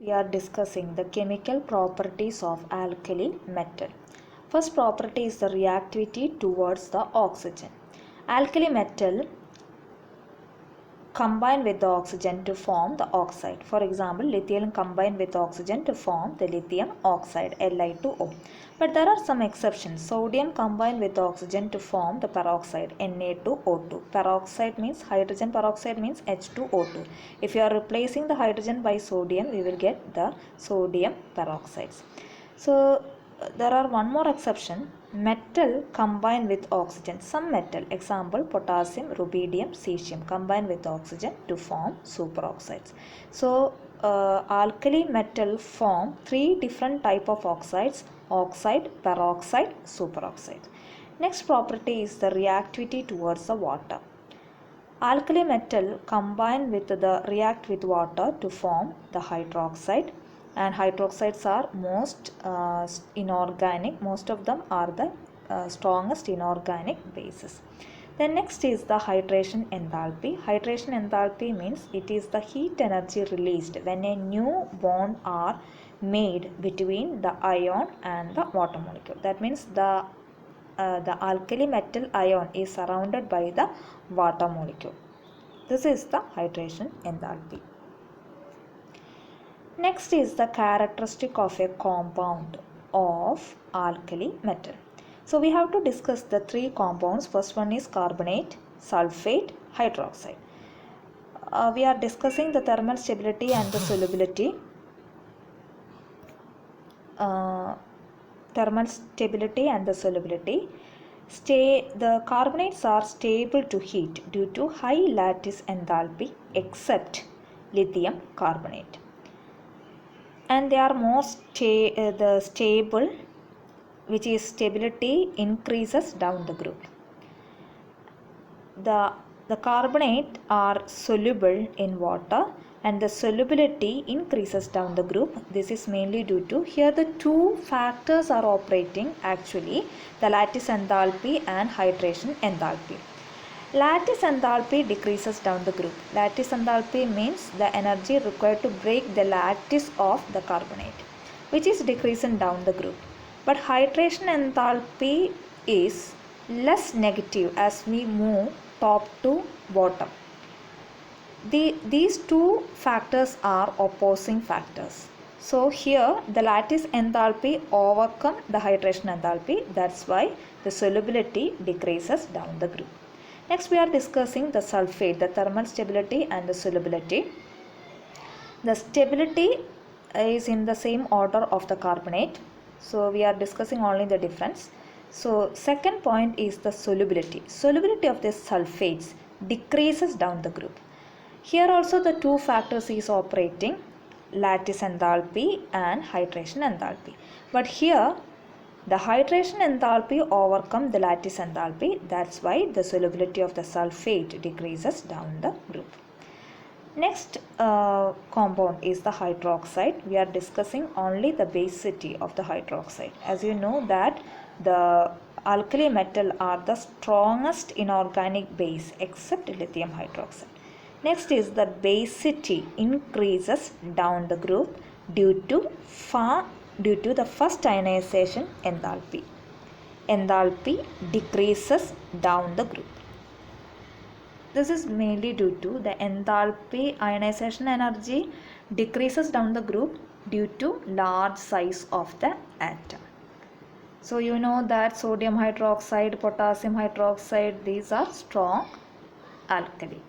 We are discussing the chemical properties of alkali metal. First property is the reactivity towards the oxygen. Alkali metal combine with the oxygen to form the oxide. For example, lithium combine with oxygen to form the lithium oxide Li2O. But there are some exceptions. Sodium combine with oxygen to form the peroxide Na2O2. Peroxide means hydrogen peroxide means H2O2. If you are replacing the hydrogen by sodium, we will get the sodium peroxides. So there are one more exception. Metal combine with oxygen. Some metal, example potassium, rubidium, cesium, combine with oxygen to form superoxides. So alkali metal form three different type of oxides: oxide, peroxide, superoxide. Next property is the reactivity towards the water. Alkali metal combine with the react with water to form the hydroxide, and hydroxides are most inorganic. Most of them are the strongest inorganic bases. Then next is the hydration enthalpy. Hydration enthalpy means it is the heat energy released when a new bond are made between the ion and the water molecule. That means the alkali metal ion is surrounded by the water molecule. This is the hydration enthalpy. Next is the characteristic of a compound of alkali metal. So we have to discuss the three compounds. First one is carbonate, sulfate, hydroxide. We are discussing the thermal stability and the solubility. Thermal stability and the solubility. The carbonates are stable to heat due to high lattice enthalpy except lithium carbonate, and they are more stable, which is stability increases down the group. The carbonate are soluble in water and the solubility increases down the group. This is mainly due to here the two factors are operating actually, the lattice enthalpy and hydration enthalpy. Lattice enthalpy decreases down the group. Lattice enthalpy means the energy required to break the lattice of the carbonate, which is decreasing down the group. But hydration enthalpy is less negative as we move top to bottom. These two factors are opposing factors. So here the lattice enthalpy overcome the hydration enthalpy. That's why the solubility decreases down the group. Next we are discussing the sulfate, the thermal stability and the solubility. The stability is in the same order of the carbonate. So we are discussing only the difference. So second point is the solubility. Solubility of the sulfates decreases down the group. Here also the two factors is operating, lattice enthalpy and hydration enthalpy. But here the hydration enthalpy overcomes the lattice enthalpy. That's why the solubility of the sulfate decreases down the group. Next compound is the hydroxide. We are discussing only the basicity of the hydroxide. As you know that the alkali metal are the strongest inorganic base except lithium hydroxide. Next is the basicity increases down the group due to the first ionization enthalpy. Enthalpy decreases down the group. This is mainly due to the enthalpy ionization energy decreases down the group due to large size of the atom. So you know that sodium hydroxide, potassium hydroxide, these are strong alkali.